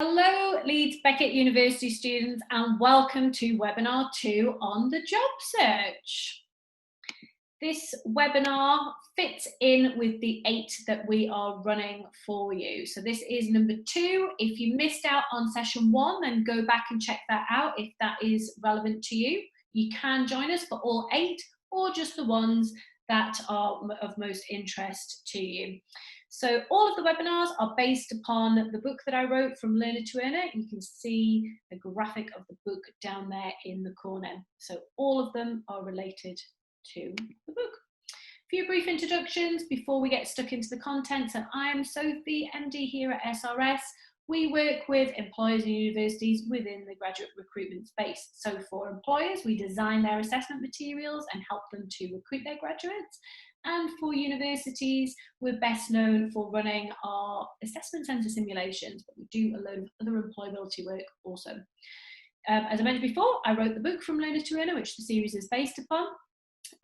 Hello, Leeds Beckett University students, and welcome to webinar 2 on the job search. This webinar fits in with the 8 that we are running for you. So this is number 2. If you missed out on session 1, then go back and check that out if that is relevant to you. You can join us for all 8 or just the ones that are of most interest to you. So all of the webinars are based upon the book that I wrote, From Learner to Earner. You can see the graphic of the book down there in the corner. So all of them are related to the book. A few brief introductions before we get stuck into the content. So I am Sophie, MD here at SRS. We work with employers and universities within the graduate recruitment space. So for employers, we design their assessment materials and help them to recruit their graduates. And for universities, we're best known for running our assessment centre simulations, but we do a load of other employability work also. As I mentioned before, I wrote the book From Learner to Earner, which the series is based upon.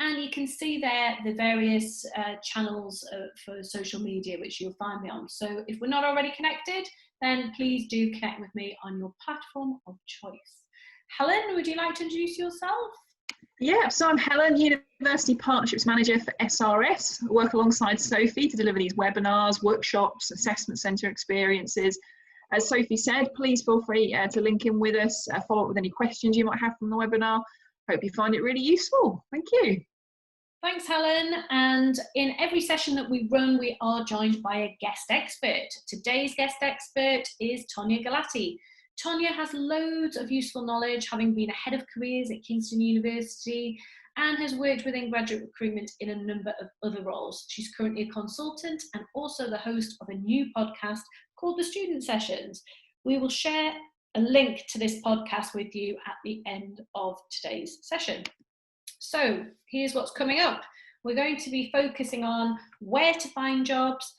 And you can see there the various channels for social media which you'll find me on. So if we're not already connected, then please do connect with me on your platform of choice. Helen, would you like to introduce yourself? Yeah, so I'm Helen, University Partnerships Manager for SRS. I work alongside Sophie to deliver these webinars, workshops, assessment centre experiences. As Sophie said, please feel free to link in with us, follow up with any questions you might have from the webinar. Hope you find it really useful. Thank you. Thanks, Helen. And in every session that we run, we are joined by a guest expert. Today's guest expert is Tonya Galati. Tonya has loads of useful knowledge, having been a head of careers at Kingston University and has worked within graduate recruitment in a number of other roles. She's currently a consultant and also the host of a new podcast called The Student Sessions. We will share a link to this podcast with you at the end of today's session. So here's what's coming up. We're going to be focusing on where to find jobs,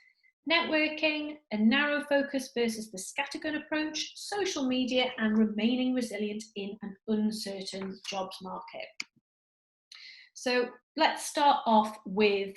networking, a narrow focus versus the scattergun approach, social media, and remaining resilient in an uncertain jobs market. So let's start off with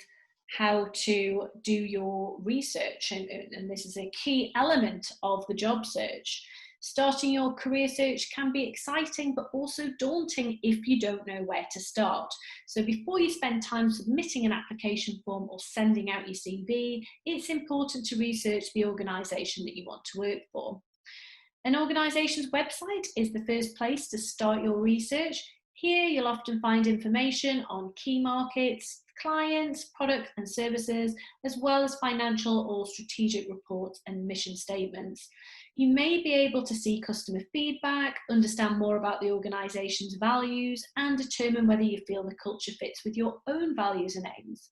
how to do your research, and this is a key element of the job search. Starting your career search can be exciting, but also daunting if you don't know where to start. So before you spend time submitting an application form or sending out your CV, it's important to research the organisation that you want to work for. An organisation's website is the first place to start your research. Here you'll often find information on key markets, clients, products and services, as well as financial or strategic reports and mission statements. You may be able to see customer feedback, understand more about the organisation's values, and determine whether you feel the culture fits with your own values and aims.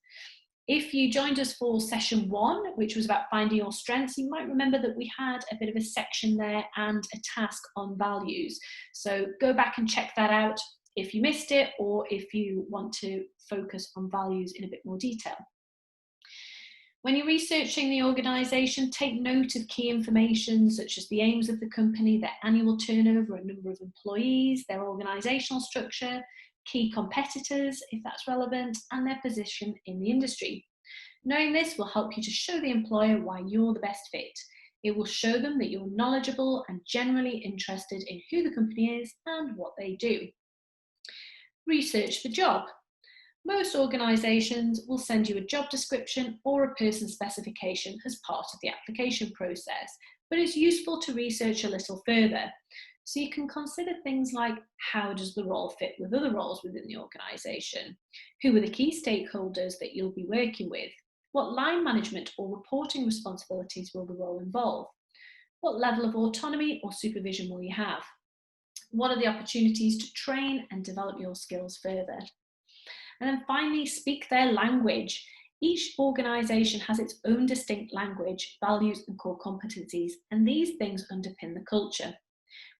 If you joined us for session 1, which was about finding your strengths, you might remember that we had a bit of a section there and a task on values. So go back and check that out if you missed it, or if you want to focus on values in a bit more detail. When you're researching the organisation, take note of key information such as the aims of the company, their annual turnover and number of employees, their organisational structure, key competitors, if that's relevant, and their position in the industry. Knowing this will help you to show the employer why you're the best fit. It will show them that you're knowledgeable and generally interested in who the company is and what they do. Research the job. Most organisations will send you a job description or a person specification as part of the application process, but it's useful to research a little further. So you can consider things like, how does the role fit with other roles within the organisation? Who are the key stakeholders that you'll be working with? What line management or reporting responsibilities will the role involve? What level of autonomy or supervision will you have? What are the opportunities to train and develop your skills further? And then finally, speak their language. Each organisation has its own distinct language, values and core competencies, and these things underpin the culture.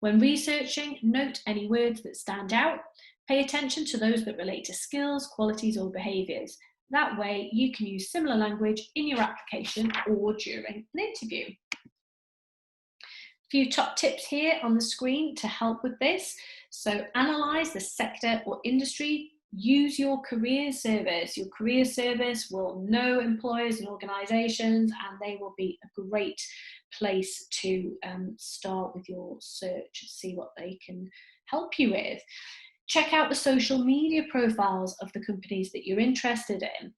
When researching, note any words that stand out. Pay attention to those that relate to skills, qualities or behaviours. That way you can use similar language in your application or during an interview. A few top tips here on the screen to help with this. So analyse the sector or industry use your careers service. Your careers service will know employers and organisations, and they will be a great place to start with your search, see what they can help you with. Check out the social media profiles of the companies that you're interested in.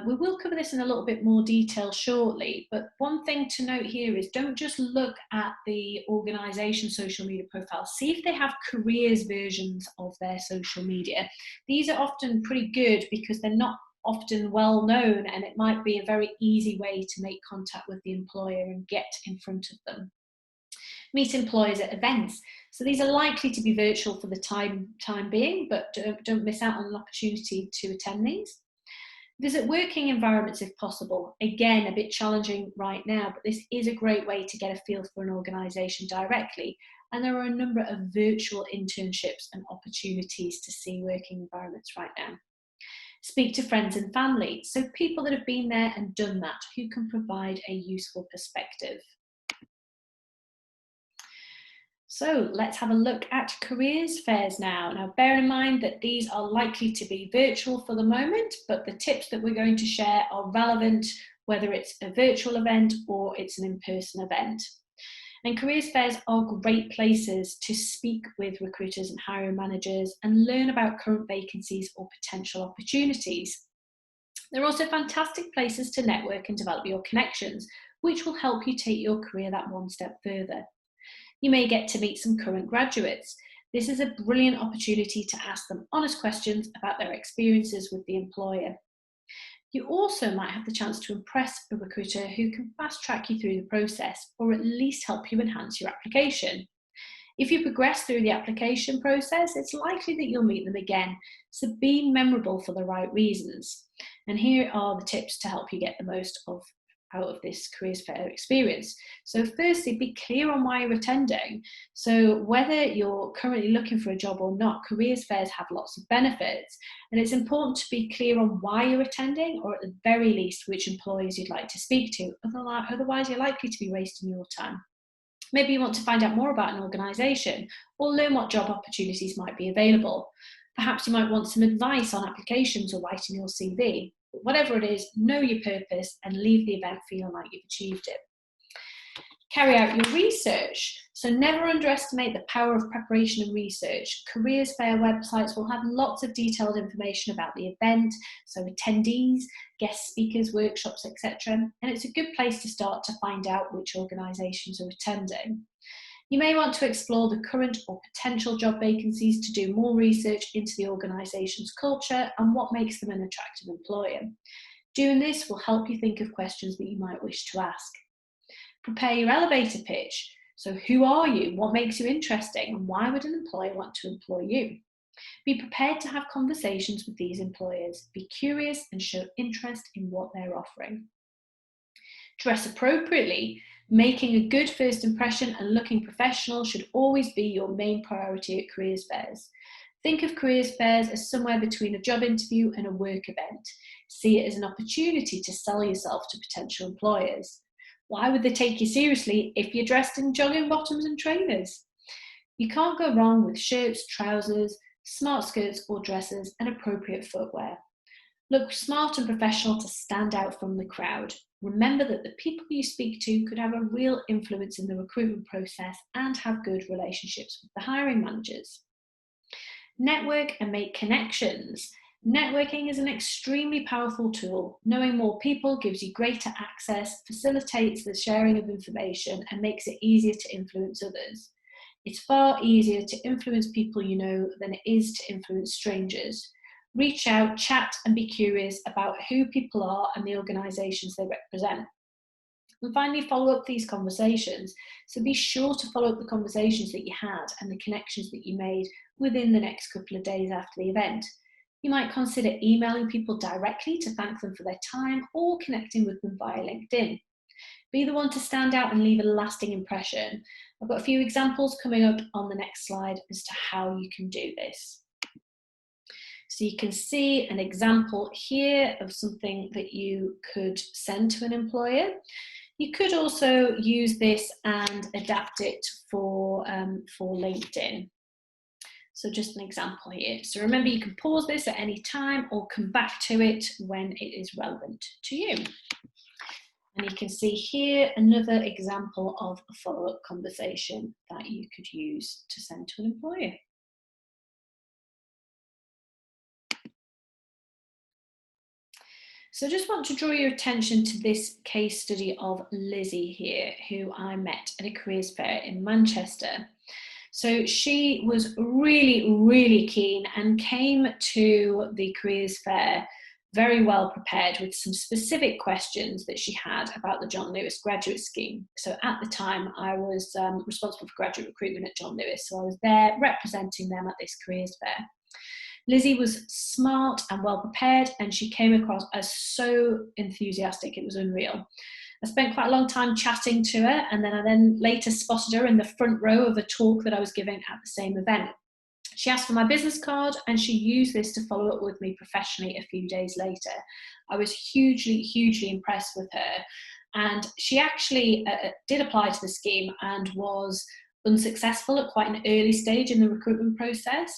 We will cover this in a little bit more detail shortly, but one thing to note here is don't just look at the organisation social media profiles. See if they have careers versions of their social media. These are often pretty good because they're not often well known, and it might be a very easy way to make contact with the employer and get in front of them. Meet employers at events. So these are likely to be virtual for the time being, but don't miss out on an opportunity to attend these. Visit working environments if possible. Again, a bit challenging right now, but this is a great way to get a feel for an organisation directly. And there are a number of virtual internships and opportunities to see working environments right now. Speak to friends and family, so people that have been there and done that, who can provide a useful perspective. So let's have a look at careers fairs now. Now, bear in mind that these are likely to be virtual for the moment, but the tips that we're going to share are relevant whether it's a virtual event or it's an in-person event. And careers fairs are great places to speak with recruiters and hiring managers and learn about current vacancies or potential opportunities. They're also fantastic places to network and develop your connections, which will help you take your career that one step further. You may get to meet some current graduates. This is a brilliant opportunity to ask them honest questions about their experiences with the employer. You also might have the chance to impress a recruiter who can fast track you through the process, or at least help you enhance your application. If you progress through the application process, it's likely that you'll meet them again, so be memorable for the right reasons. And here are the tips to help you get the most out of this careers fair experience. So firstly, be clear on why you're attending. So whether you're currently looking for a job or not, careers fairs have lots of benefits, and it's important to be clear on why you're attending, or at the very least which employers you'd like to speak to. Otherwise you're likely to be wasting your time. Maybe you want to find out more about an organisation or learn what job opportunities might be available. Perhaps you might want some advice on applications or writing your CV. But whatever it is, know your purpose and leave the event feeling like you've achieved it. Carry out your research. So never underestimate the power of preparation and research. Careers fair websites will have lots of detailed information about the event, so attendees, guest speakers, workshops, etc. And it's a good place to start to find out which organisations are attending. You may want to explore the current or potential job vacancies to do more research into the organisation's culture and what makes them an attractive employer. Doing this will help you think of questions that you might wish to ask. Prepare your elevator pitch. So who are you? What makes you interesting? And why would an employer want to employ you? Be prepared to have conversations with these employers. Be curious and show interest in what they're offering. Dress appropriately. Making a good first impression and looking professional should always be your main priority at careers fairs. Think of careers fairs as somewhere between a job interview and a work event. See it as an opportunity to sell yourself to potential employers. Why would they take you seriously if you're dressed in jogging bottoms and trainers? You can't go wrong with shirts, trousers, smart skirts or dresses and appropriate footwear. Look smart and professional to stand out from the crowd. Remember that the people you speak to could have a real influence in the recruitment process and have good relationships with the hiring managers. Network and make connections. Networking is an extremely powerful tool. Knowing more people gives you greater access, facilitates the sharing of information, and makes it easier to influence others. It's far easier to influence people you know than it is to influence strangers. Reach out, chat, and be curious about who people are and the organisations they represent. And finally, follow up these conversations. So be sure to follow up the conversations that you had and the connections that you made within the next couple of days after the event. You might consider emailing people directly to thank them for their time or connecting with them via LinkedIn. Be the one to stand out and leave a lasting impression. I've got a few examples coming up on the next slide as to how you can do this. So you can see an example here of something that you could send to an employer. You could also use this and adapt it for LinkedIn. So just an example here. So remember, you can pause this at any time or come back to it when it is relevant to you. And you can see here another example of a follow-up conversation that you could use to send to an employer. So I just want to draw your attention to this case study of Lizzie here, who I met at a careers fair in Manchester. So she was really, really keen and came to the careers fair very well prepared with some specific questions that she had about the John Lewis graduate scheme. So at the time, I was responsible for graduate recruitment at John Lewis. So I was there representing them at this careers fair. Lizzie was smart and well prepared, and she came across as so enthusiastic. It was unreal. I spent quite a long time chatting to her, and then I later spotted her in the front row of a talk that I was giving at the same event. She asked for my business card, and she used this to follow up with me professionally a few days later. I was hugely, hugely impressed with her. And she actually did apply to the scheme and was unsuccessful at quite an early stage in the recruitment process.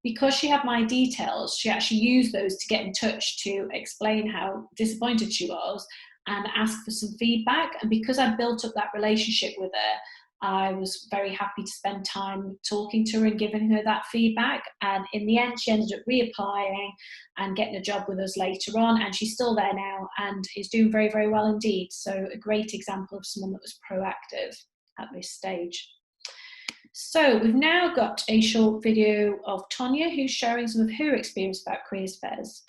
Because she had my details, she actually used those to get in touch to explain how disappointed she was and ask for some feedback. And because I built up that relationship with her, I was very happy to spend time talking to her and giving her that feedback. And in the end, she ended up reapplying and getting a job with us later on. And she's still there now and is doing very, very well indeed. So a great example of someone that was proactive at this stage. So we've now got a short video of Tonya, who's sharing some of her experience about careers fairs.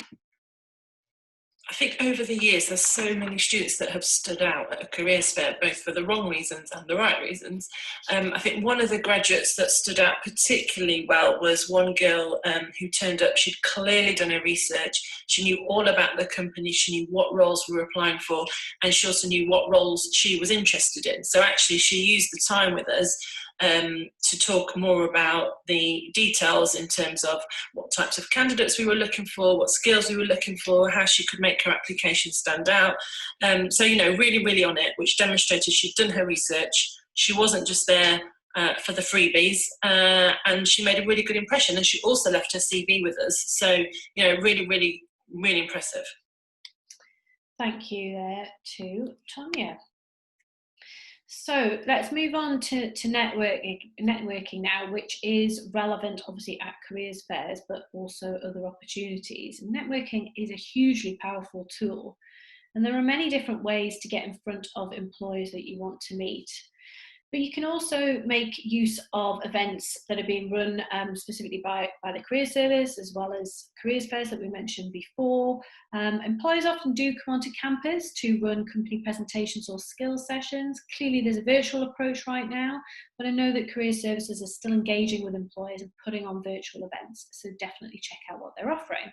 I think over the years, there's so many students that have stood out at a careers fair, both for the wrong reasons and the right reasons. I think one of the graduates that stood out particularly well was one girl who turned up. She'd clearly done her research. She knew all about the company. She knew what roles we were applying for, and she also knew what roles she was interested in. So actually, she used the time with us to talk more about the details in terms of what types of candidates we were looking for, what skills we were looking for, how she could make her application stand out. So, you know, really, really on it, which demonstrated she'd done her research. She wasn't just there for the freebies, and she made a really good impression. And she also left her CV with us. So, you know, really, really, really impressive. Thank you there to Tonya. So let's move on to networking now, which is relevant obviously at careers fairs, but also other opportunities. And networking is a hugely powerful tool, and there are many different ways to get in front of employers that you want to meet. But you can also make use of events that are being run specifically by the Careers Service, as well as careers fairs that we mentioned before. Employers often do come onto campus to run company presentations or skills sessions. Clearly there's a virtual approach right now, but I know that career services are still engaging with employers and putting on virtual events, so definitely check out what they're offering.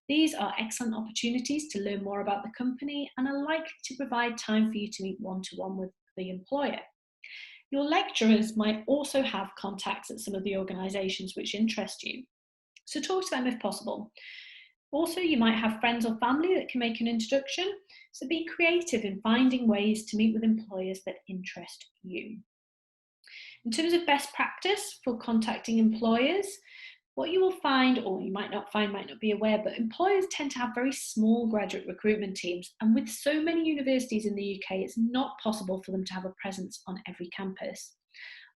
These are excellent opportunities to learn more about the company and are likely to provide time for you to meet one-to-one with the employer. Your lecturers might also have contacts at some of the organisations which interest you, so talk to them if possible. Also, you might have friends or family that can make an introduction, so be creative in finding ways to meet with employers that interest you. In terms of best practice for contacting employers, what you will find, or you might not find, might not be aware, but employers tend to have very small graduate recruitment teams. And with so many universities in the UK, it's not possible for them to have a presence on every campus.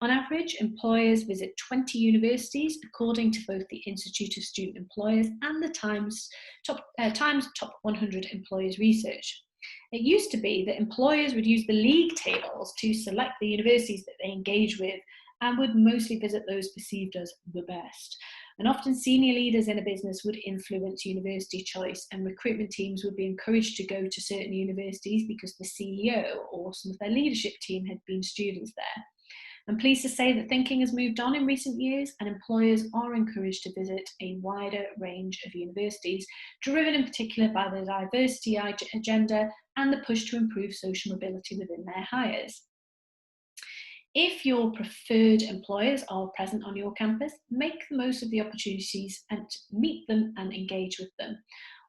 On average, employers visit 20 universities, according to both the Institute of Student Employers and the Times Top 100 Employers research. It used to be that employers would use the league tables to select the universities that they engage with and would mostly visit those perceived as the best. And often senior leaders in a business would influence university choice, and recruitment teams would be encouraged to go to certain universities because the CEO or some of their leadership team had been students there. I'm pleased to say that thinking has moved on in recent years, and employers are encouraged to visit a wider range of universities, driven in particular by the diversity agenda and the push to improve social mobility within their hires. If your preferred employers are present on your campus, make the most of the opportunities and meet them and engage with them.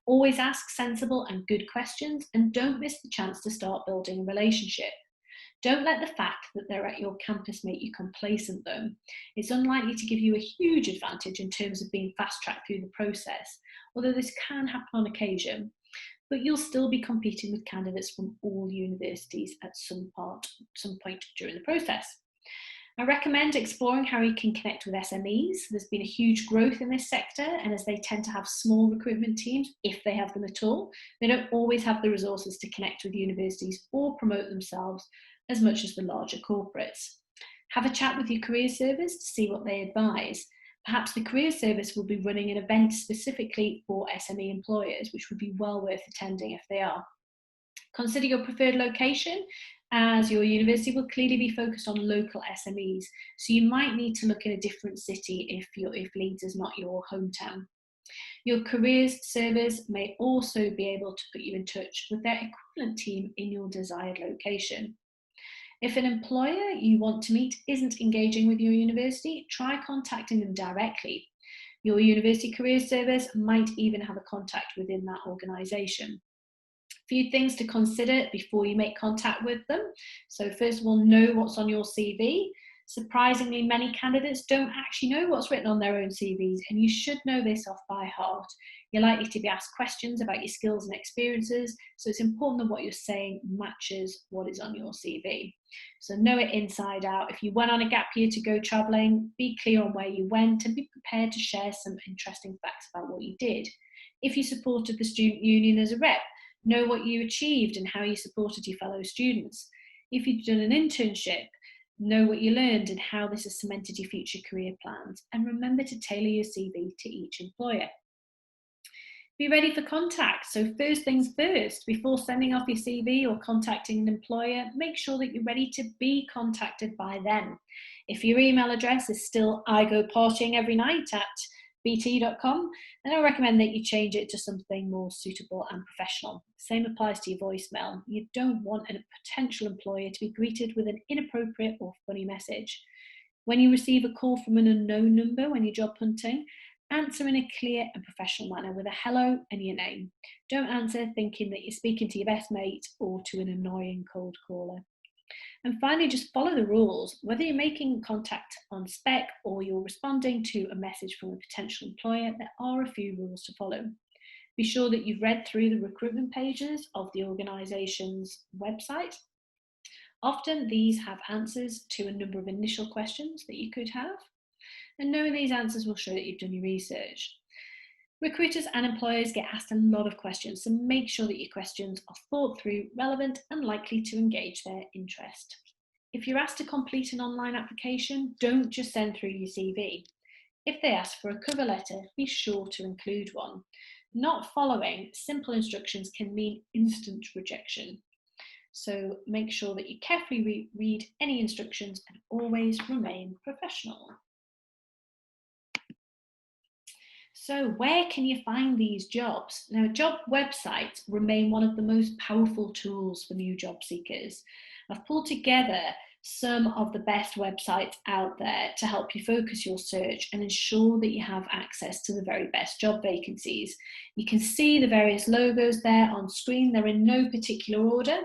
Always ask sensible and good questions, and don't miss the chance to start building a relationship. Don't let the fact that they're at your campus make you complacent though. It's unlikely to give you a huge advantage in terms of being fast-tracked through the process, although this can happen on occasion, but you'll still be competing with candidates from all universities at some point during the process. I recommend exploring how you can connect with SMEs. There's been a huge growth in this sector, and as they tend to have small recruitment teams, if they have them at all, they don't always have the resources to connect with universities or promote themselves as much as the larger corporates. Have a chat with your career service to see what they advise. Perhaps the career service will be running an event specifically for SME employers, which would be well worth attending if they are. Consider your preferred location, as your university will clearly be focused on local SMEs, so you might need to look in a different city if Leeds is not your hometown. Your careers service may also be able to put you in touch with their equivalent team in your desired location. If an employer you want to meet isn't engaging with your university, try contacting them directly. Your university career service might even have a contact within that organisation. Few things to consider before you make contact with them. So first of all, know what's on your CV. Surprisingly, many candidates don't actually know what's written on their own CVs, and you should know this off by heart. You're likely to be asked questions about your skills and experiences, so it's important that what you're saying matches what is on your CV. So know it inside out. If you went on a gap year to go travelling, be clear on where you went and be prepared to share some interesting facts about what you did. If you supported the student union as a rep, know what you achieved and how you supported your fellow students. If you've done an internship, know what you learned and how this has cemented your future career plans, and remember to tailor your CV to each employer. Be ready for contact. So first things first, before sending off your CV or contacting an employer, make sure that you're ready to be contacted by them. If your email address is still igopartyingeverynight@bt.com, then I recommend that you change it to something more suitable and professional. Same applies to your voicemail. You don't want a potential employer to be greeted with an inappropriate or funny message. When you receive a call from an unknown number when you're job hunting, answer in a clear and professional manner with a hello and your name. Don't answer thinking that you're speaking to your best mate or to an annoying cold caller. And finally, just follow the rules. Whether you're making contact on spec or you're responding to a message from a potential employer, there are a few rules to follow. Be sure that you've read through the recruitment pages of the organisation's website. Often these have answers to a number of initial questions that you could have, and knowing these answers will show that you've done your research. Recruiters and employers get asked a lot of questions, so make sure that your questions are thought through, relevant and likely to engage their interest. If you're asked to complete an online application, don't just send through your CV. If they ask for a cover letter, be sure to include one. Not following simple instructions can mean instant rejection. So make sure that you carefully read any instructions and always remain professional. So where can you find these jobs? Now, job websites remain one of the most powerful tools for new job seekers. I've pulled together some of the best websites out there to help you focus your search and ensure that you have access to the very best job vacancies. You can see the various logos there on screen. They're in no particular order.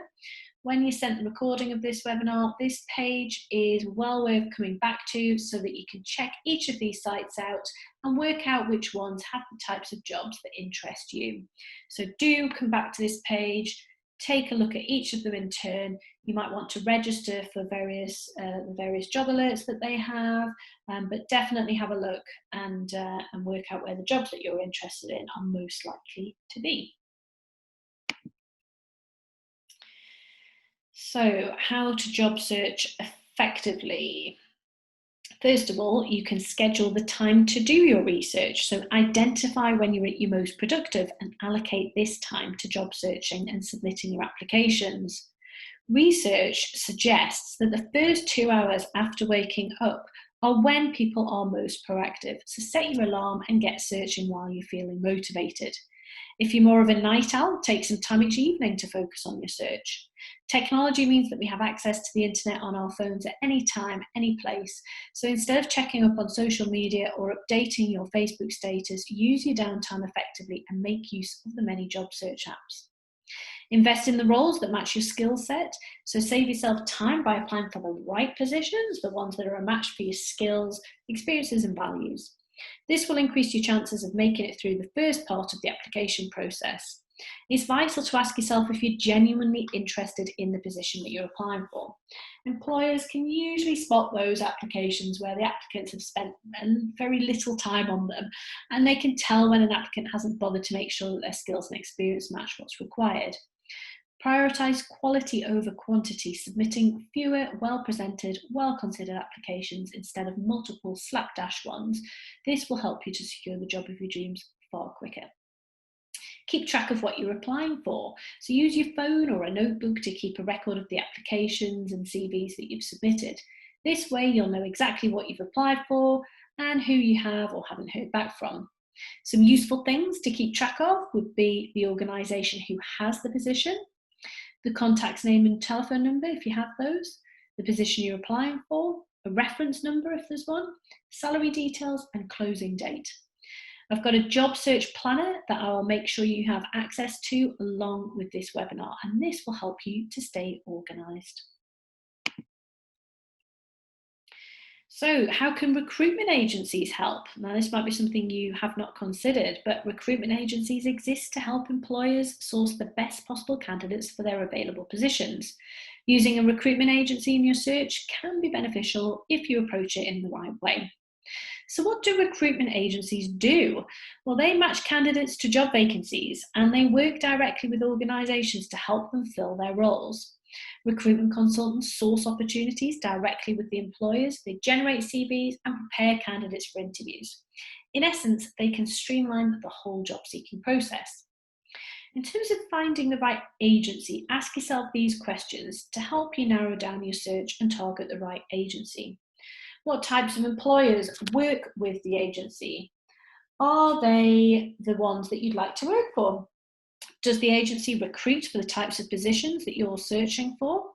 When you sent the recording of this webinar, this page is well worth coming back to so that you can check each of these sites out and work out which ones have the types of jobs that interest you. So do come back to this page, take a look at each of them in turn. You might want to register for the various job alerts that they have, but definitely have a look and work out where the jobs that you're interested in are most likely to be. So, how to job search effectively? First of all, you can schedule the time to do your research. So identify when you're at your most productive and allocate this time to job searching and submitting your applications. Research suggests that the first 2 hours after waking up are when people are most proactive. So set your alarm and get searching while you're feeling motivated. If you're more of a night owl, take some time each evening to focus on your search. Technology means that we have access to the internet on our phones at any time, any place. So instead of checking up on social media or updating your Facebook status, use your downtime effectively and make use of the many job search apps. Invest in the roles that match your skill set. So save yourself time by applying for the right positions, the ones that are a match for your skills, experiences and values. This will increase your chances of making it through the first part of the application process. It's vital to ask yourself if you're genuinely interested in the position that you're applying for. Employers can usually spot those applications where the applicants have spent very little time on them, and they can tell when an applicant hasn't bothered to make sure that their skills and experience match what's required. Prioritise quality over quantity, submitting fewer, well-presented, well-considered applications instead of multiple slapdash ones. This will help you to secure the job of your dreams far quicker. Keep track of what you're applying for. So use your phone or a notebook to keep a record of the applications and CVs that you've submitted. This way you'll know exactly what you've applied for and who you have or haven't heard back from. Some useful things to keep track of would be the organisation who has the position, the contact's name and telephone number if you have those, the position you're applying for, a reference number if there's one, salary details and closing date. I've got a job search planner that I'll make sure you have access to along with this webinar, and this will help you to stay organised. So how can recruitment agencies help? Now, this might be something you have not considered, but recruitment agencies exist to help employers source the best possible candidates for their available positions. Using a recruitment agency in your search can be beneficial if you approach it in the right way. So what do recruitment agencies do? Well, they match candidates to job vacancies and they work directly with organisations to help them fill their roles. Recruitment consultants source opportunities directly with the employers, they generate CVs and prepare candidates for interviews. In essence, they can streamline the whole job seeking process. In terms of finding the right agency, ask yourself these questions to help you narrow down your search and target the right agency. What types of employers work with the agency? Are they the ones that you'd like to work for? Does the agency recruit for the types of positions that you're searching for?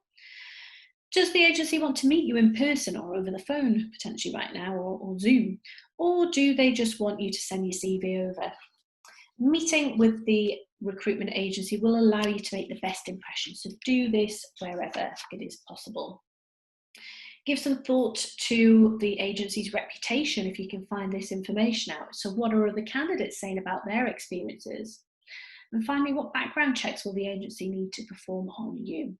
Does the agency want to meet you in person or over the phone, potentially right now, or Zoom? Or do they just want you to send your CV over? Meeting with the recruitment agency will allow you to make the best impression, so do this wherever it is possible. Give some thought to the agency's reputation if you can find this information out. So what are other candidates saying about their experiences? And finally, what background checks will the agency need to perform on you?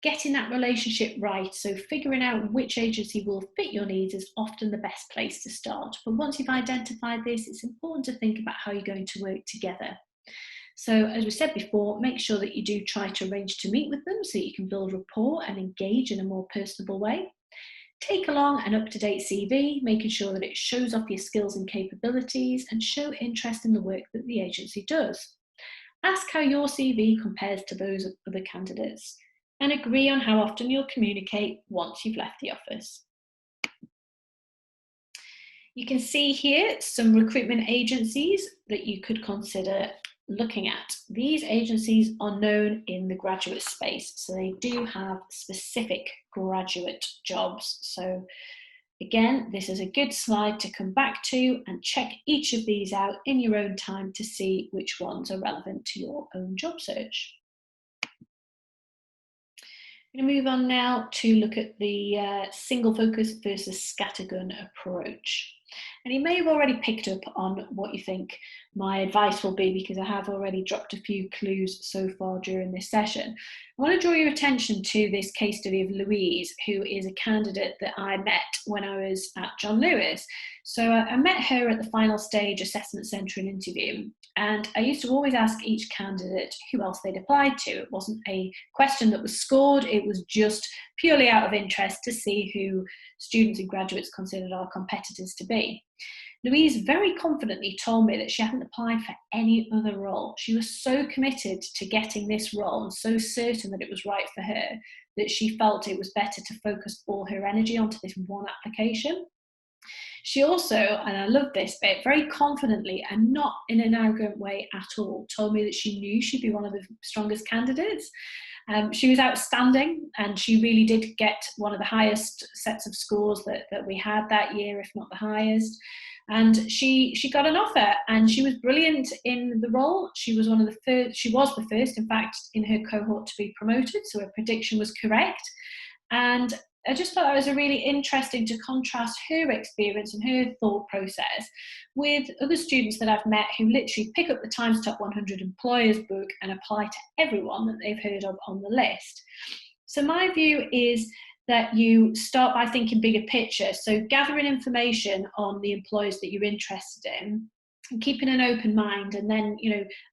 Getting that relationship right, so figuring out which agency will fit your needs is often the best place to start. But once you've identified this, it's important to think about how you're going to work together. So as we said before, make sure that you do try to arrange to meet with them so you can build rapport and engage in a more personable way. Take along an up-to-date CV, making sure that it shows off your skills and capabilities and show interest in the work that the agency does. Ask how your CV compares to those of other candidates and agree on how often you'll communicate once you've left the office. You can see here some recruitment agencies that you could consider looking at. These agencies are known in the graduate space, so they do have specific graduate jobs. So again, this is a good slide to come back to and check each of these out in your own time to see which ones are relevant to your own job search. I'm going to move on now to look at the single focus versus scattergun approach. And you may have already picked up on what you think my advice will be, because I have already dropped a few clues so far during this session. I want to draw your attention to this case study of Louise, who is a candidate that I met when I was at John Lewis. So I met her at the final stage assessment centre and interview, and I used to always ask each candidate who else they'd applied to. It wasn't a question that was scored, it was just purely out of interest to see who students and graduates considered our competitors to be. Louise very confidently told me that she hadn't applied for any other role. She was so committed to getting this role and so certain that it was right for her that she felt it was better to focus all her energy onto this one application. She also, and I love this bit, very confidently and not in an arrogant way at all, told me that she knew she'd be one of the strongest candidates. She was outstanding, and she really did get one of the highest sets of scores that we had that year, if not the highest. And she got an offer, and she was brilliant in the role. She was the first, in fact, in her cohort to be promoted, so her prediction was correct. And I just thought that was a really interesting to contrast her experience and her thought process with other students that I've met who literally pick up the Times Top 100 Employers book and apply to everyone that they've heard of on the list. So my view is that you start by thinking bigger picture. So gathering information on the employers that you're interested in and keeping an open mind, and then,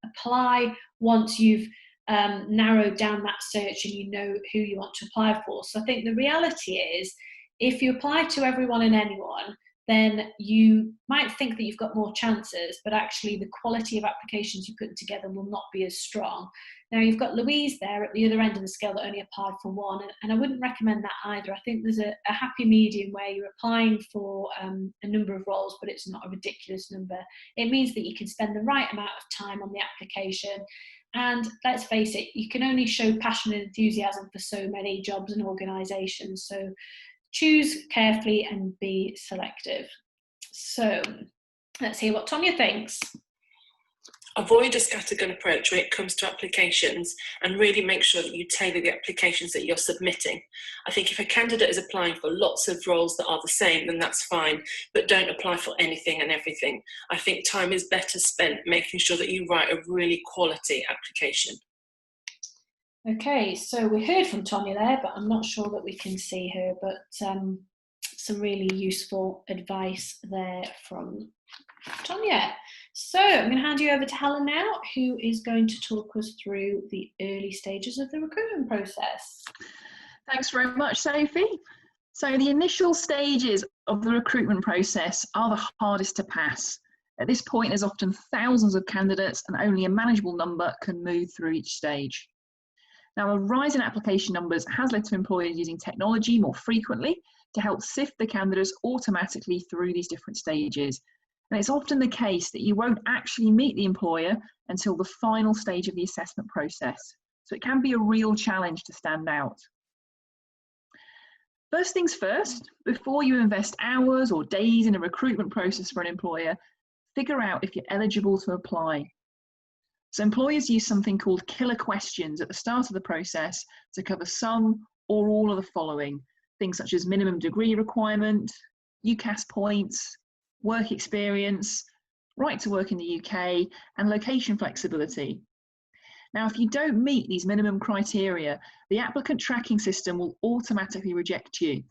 apply once you've narrowed down that search and you know who you want to apply for. So I think the reality is, if you apply to everyone and anyone, then you might think that you've got more chances, but actually the quality of applications you put together will not be as strong. Now, you've got Louise there at the other end of the scale that only applied for one, and I wouldn't recommend that either. I think there's a happy medium where you're applying for a number of roles, but it's not a ridiculous number. It means that you can spend the right amount of time on the application. And let's face it, you can only show passion and enthusiasm for so many jobs and organisations. So choose carefully and be selective. So let's hear what Tonya thinks. Avoid a scattergun approach when it comes to applications, and really make sure that you tailor the applications that you're submitting. I think if a candidate is applying for lots of roles that are the same, then that's fine, but don't apply for anything and everything. I think time is better spent making sure that you write a really quality application. Okay, so we heard from Tonya there, but I'm not sure that we can see her, but some really useful advice there from Tonya. So I'm going to hand you over to Helen now, who is going to talk us through the early stages of the recruitment process. Thanks very much, Sophie. So the initial stages of the recruitment process are the hardest to pass. At this point, there's often thousands of candidates and only a manageable number can move through each stage. Now, a rise in application numbers has led to employers using technology more frequently to help sift the candidates automatically through these different stages. And it's often the case that you won't actually meet the employer until the final stage of the assessment process. So it can be a real challenge to stand out. First things first, before you invest hours or days in a recruitment process for an employer, figure out if you're eligible to apply. So employers use something called killer questions at the start of the process to cover some or all of the following. Things such as minimum degree requirement, UCAS points, work experience, right to work in the UK, and location flexibility. Now, if you don't meet these minimum criteria, the applicant tracking system will automatically reject you.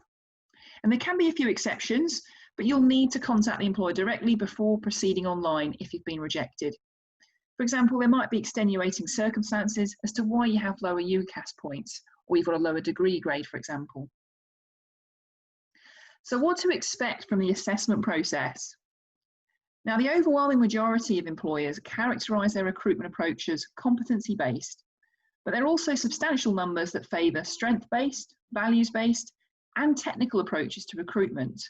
And there can be a few exceptions, but you'll need to contact the employer directly before proceeding online if you've been rejected. For example, there might be extenuating circumstances as to why you have lower UCAS points, or you've got a lower degree grade, for example. So what to expect from the assessment process? Now, the overwhelming majority of employers characterise their recruitment approach as competency-based, but there are also substantial numbers that favour strength-based, values-based, and technical approaches to recruitment.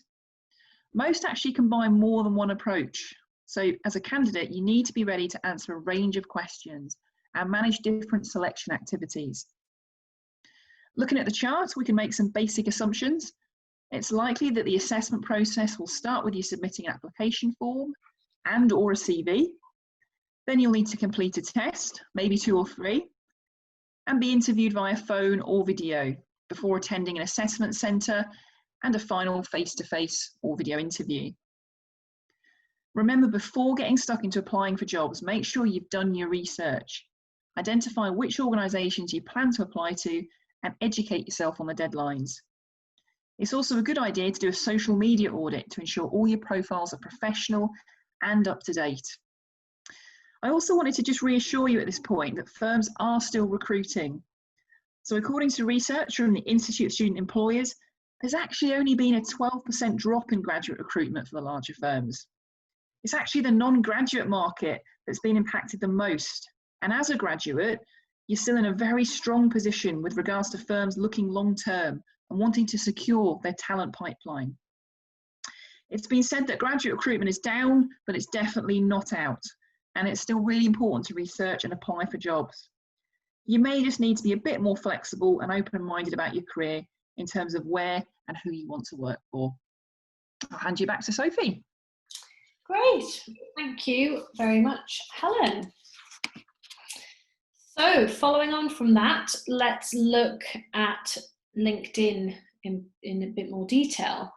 Most actually combine more than one approach. So as a candidate, you need to be ready to answer a range of questions and manage different selection activities. Looking at the chart, we can make some basic assumptions. It's likely that the assessment process will start with you submitting an application form and or a CV. Then you'll need to complete a test, maybe 2 or 3, and be interviewed via phone or video before attending an assessment centre and a final face-to-face or video interview. Remember, before getting stuck into applying for jobs, make sure you've done your research. Identify which organisations you plan to apply to and educate yourself on the deadlines. It's also a good idea to do a social media audit to ensure all your profiles are professional and up to date. I also wanted to just reassure you at this point that firms are still recruiting. So according to research from the Institute of Student Employers, there's actually only been a 12% drop in graduate recruitment for the larger firms. It's actually the non-graduate market that's been impacted the most. And as a graduate, you're still in a very strong position with regards to firms looking long-term and wanting to secure their talent pipeline. It's been said that graduate recruitment is down, but it's definitely not out. And it's still really important to research and apply for jobs. You may just need to be a bit more flexible and open-minded about your career in terms of where and who you want to work for. I'll hand you back to Sophie. Great, thank you very much, Helen. So following on from that, let's look at LinkedIn in a bit more detail.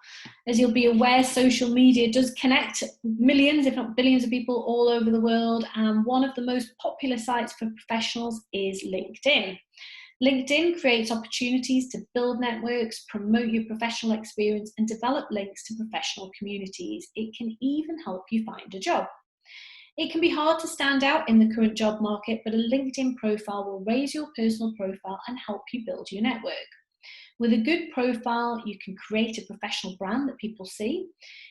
As you'll be aware, social media does connect millions, if not billions of people all over the world, and one of the most popular sites for professionals is LinkedIn. LinkedIn creates opportunities to build networks, promote your professional experience, and develop links to professional communities. It can even help you find a job. It can be hard to stand out in the current job market, but a LinkedIn profile will raise your personal profile and help you build your network. With a good profile, you can create a professional brand that people see.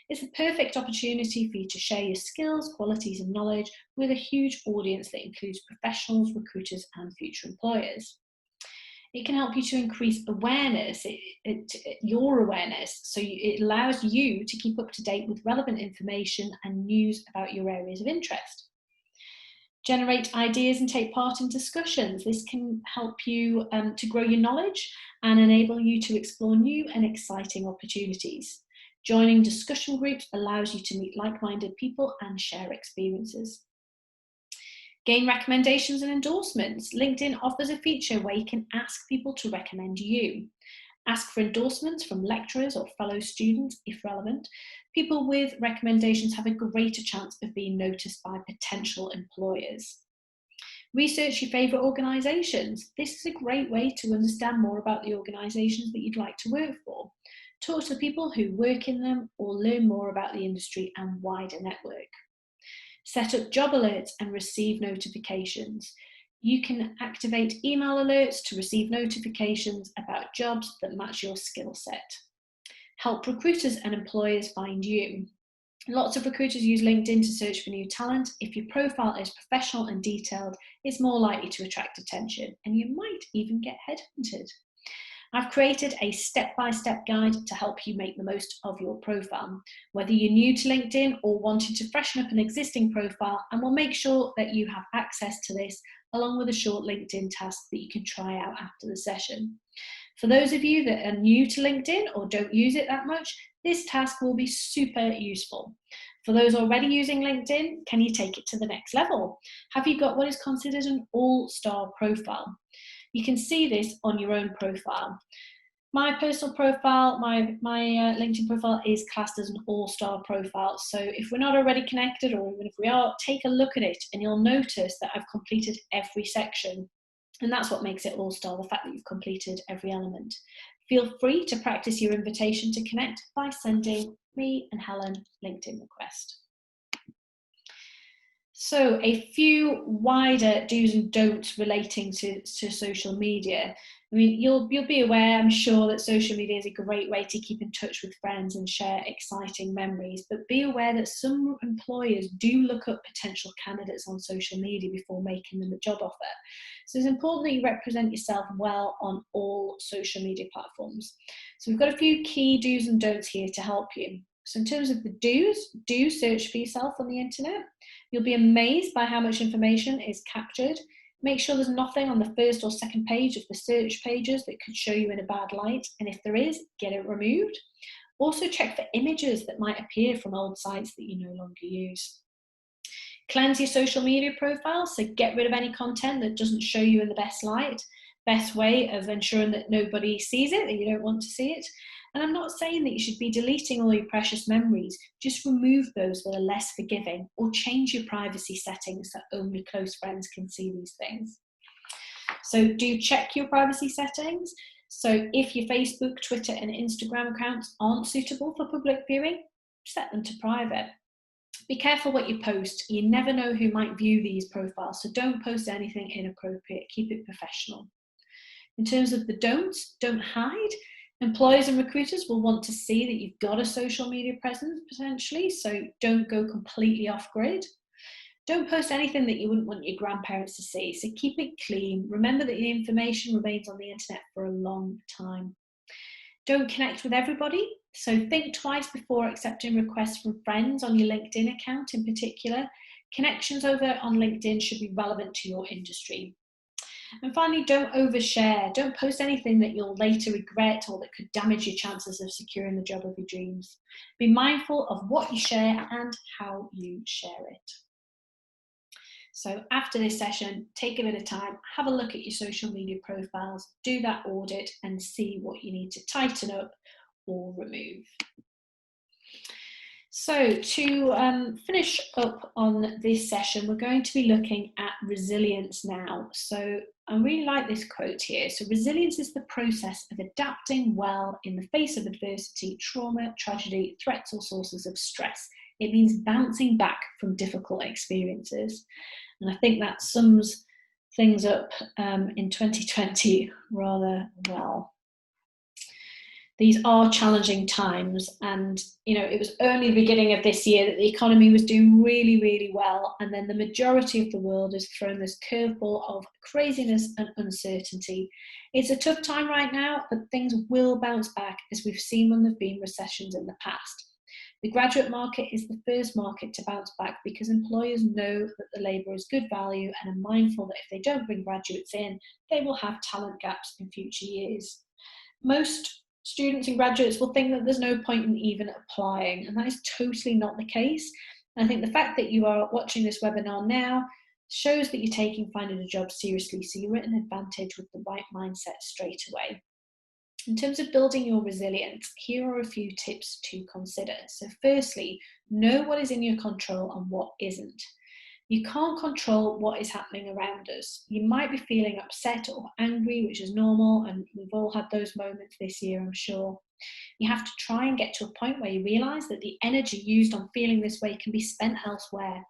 It's a perfect opportunity for you to share your skills, qualities, and knowledge with a huge audience that includes professionals, recruiters, and future employers. It can help you to increase awareness, your awareness, so it allows you to keep up to date with relevant information and news about your areas of interest. Generate ideas and take part in discussions. This can help you to grow your knowledge and enable you to explore new and exciting opportunities. Joining discussion groups allows you to meet like-minded people and share experiences. Gain recommendations and endorsements. LinkedIn offers a feature where you can ask people to recommend you. Ask for endorsements from lecturers or fellow students if relevant. People with recommendations have a greater chance of being noticed by potential employers. Research your favourite organisations. This is a great way to understand more about the organisations that you'd like to work for. Talk to people who work in them or learn more about the industry and wider network. Set up job alerts and receive notifications. You can activate email alerts to receive notifications about jobs that match your skill set. Help recruiters and employers find you. Lots of recruiters use LinkedIn to search for new talent. If your profile is professional and detailed, it's more likely to attract attention, and you might even get headhunted. I've created a step-by-step guide to help you make the most of your profile, whether you're new to LinkedIn or wanting to freshen up an existing profile, and we'll make sure that you have access to this along with a short LinkedIn task that you can try out after the session. For those of you that are new to LinkedIn or don't use it that much, this task will be super useful. For those already using LinkedIn, can you take it to the next level? Have you got what is considered an all-star profile? You can see this on your own profile. My personal profile, my LinkedIn profile is classed as an all-star profile. So if we're not already connected, or even if we are, take a look at it and you'll notice that I've completed every section. And that's what makes it all-star, the fact that you've completed every element. Feel free to practice your invitation to connect by sending me and Helen LinkedIn request. So a few wider do's and don'ts relating to social media. I mean, you'll be aware, I'm sure, that social media is a great way to keep in touch with friends and share exciting memories, but be aware that some employers do look up potential candidates on social media before making them a job offer. So it's important that you represent yourself well on all social media platforms. So we've got a few key do's and don'ts here to help you. So in terms of the do's, do search for yourself on the internet. You'll be amazed by how much information is captured. Make sure there's nothing on the first or second page of the search pages that could show you in a bad light, and if there is, get it removed. Also check for images that might appear from old sites that you no longer use. Cleanse your social media profile, so get rid of any content that doesn't show you in the best light. Best way of ensuring that nobody sees it, that you don't want to see it. And I'm not saying that you should be deleting all your precious memories, just remove those that are less forgiving, or change your privacy settings so only close friends can see these things. So do check your privacy settings. So if your Facebook, Twitter and Instagram accounts aren't suitable for public viewing, set them to private. Be careful what you post. You never know who might view these profiles, so don't post anything inappropriate. Keep it professional. In terms of the don'ts, don't hide. Employers and recruiters will want to see that you've got a social media presence potentially, so don't go completely off grid. Don't post anything that you wouldn't want your grandparents to see, so keep it clean. Remember that the information remains on the internet for a long time. Don't connect with everybody, so think twice before accepting requests from friends on your LinkedIn account in particular. Connections over on LinkedIn should be relevant to your industry. And finally, don't overshare. Don't post anything that you'll later regret or that could damage your chances of securing the job of your dreams. Be mindful of what you share and how you share it. So after this session, take a bit of time, have a look at your social media profiles, do that audit and see what you need to tighten up or remove. So to finish up on this session, we're going to be looking at resilience now. So I really like this quote here. So resilience is the process of adapting well in the face of adversity, trauma, tragedy, threats or sources of stress. It means bouncing back from difficult experiences. And I think that sums things up in 2020 rather well. These are challenging times, and it was only the beginning of this year that the economy was doing really, really well, and then the majority of the world is thrown this curveball of craziness and uncertainty. It's a tough time right now, but things will bounce back, as we've seen when there have been recessions in the past. The graduate market is the first market to bounce back because employers know that the labour is good value and are mindful that if they don't bring graduates in, they will have talent gaps in future years. Most students and graduates will think that there's no point in even applying, and that is totally not the case. And I think the fact that you are watching this webinar now shows that you're taking finding a job seriously, so you're at an advantage with the right mindset straight away. In terms of building your resilience, here are a few tips to consider. So firstly, know what is in your control and what isn't. You can't control what is happening around us. You might be feeling upset or angry, which is normal, and we've all had those moments this year, I'm sure. You have to try and get to a point where you realise that the energy used on feeling this way can be spent elsewhere.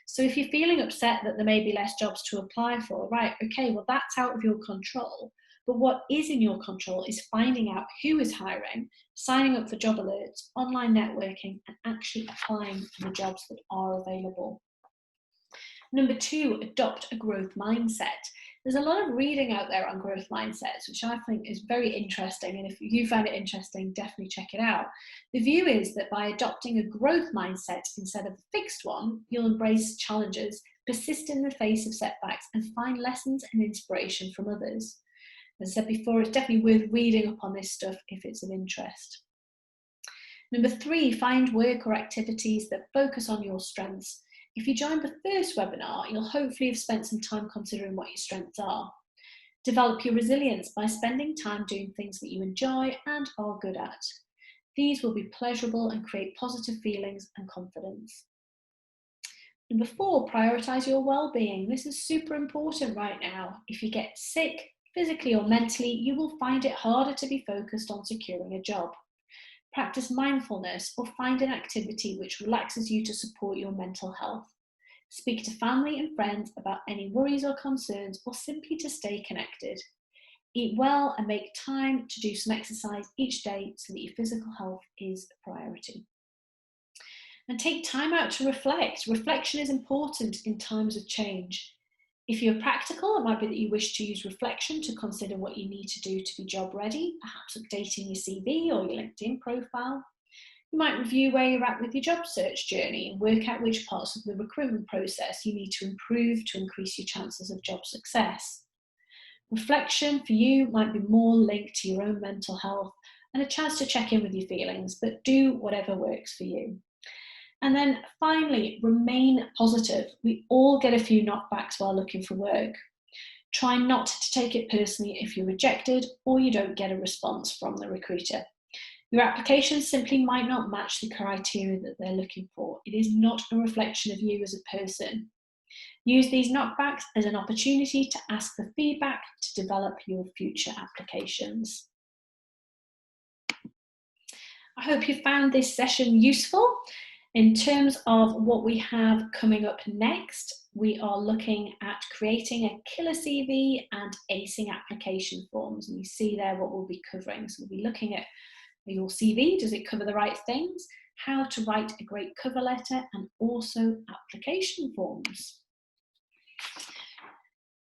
So if you're feeling upset that there may be less jobs to apply for, right, okay, well that's out of your control. But what is in your control is finding out who is hiring, signing up for job alerts, online networking, and actually applying for the jobs that are available. Number 2, adopt a growth mindset. There's a lot of reading out there on growth mindsets, which I think is very interesting. And if you find it interesting, definitely check it out. The view is that by adopting a growth mindset instead of a fixed one, you'll embrace challenges, persist in the face of setbacks, and find lessons and inspiration from others. As I said before, it's definitely worth reading up on this stuff if it's of interest. Number 3, find work or activities that focus on your strengths. If you joined the first webinar, you'll hopefully have spent some time considering what your strengths are. Develop your resilience by spending time doing things that you enjoy and are good at. These will be pleasurable and create positive feelings and confidence. Number 4, prioritise your well-being. This is super important right now. If you get sick, physically or mentally, you will find it harder to be focused on securing a job. Practice mindfulness or find an activity which relaxes you to support your mental health. Speak to family and friends about any worries or concerns, or simply to stay connected. Eat well and make time to do some exercise each day so that your physical health is a priority. And take time out to reflect. Reflection is important in times of change. If you're practical, it might be that you wish to use reflection to consider what you need to do to be job ready, perhaps updating your CV or your LinkedIn profile. You might review where you're at with your job search journey and work out which parts of the recruitment process you need to improve to increase your chances of job success. Reflection for you might be more linked to your own mental health and a chance to check in with your feelings, but do whatever works for you. And then finally, remain positive. We all get a few knockbacks while looking for work. Try not to take it personally if you're rejected or you don't get a response from the recruiter. Your application simply might not match the criteria that they're looking for. It is not a reflection of you as a person. Use these knockbacks as an opportunity to ask for feedback to develop your future applications. I hope you found this session useful. In terms of what we have coming up next, we are looking at creating a killer CV and acing application forms. And you see there what we'll be covering. So we'll be looking at your CV, does it cover the right things? How to write a great cover letter, and also application forms.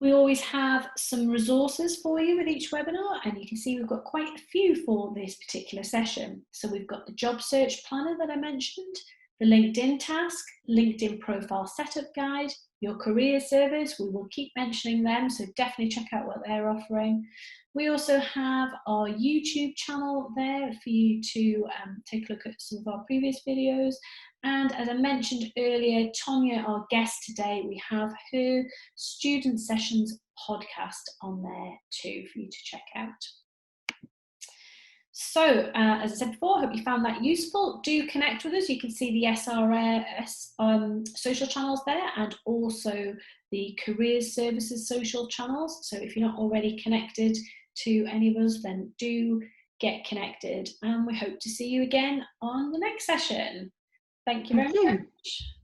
We always have some resources for you with each webinar, and you can see we've got quite a few for this particular session. So we've got the job search planner that I mentioned, the LinkedIn task, LinkedIn profile setup guide, your career service. We will keep mentioning them, so definitely check out what they're offering. We also have our YouTube channel there for you to take a look at some of our previous videos. And as I mentioned earlier, Tonya, our guest today, we have her Student Sessions podcast on there too for you to check out. So, as I said before, I hope you found that useful. Do connect with us. You can see the SRS social channels there, and also the Careers Services social channels. So if you're not already connected to any of us, then do get connected. And we hope to see you again on the next session. Thank you very much.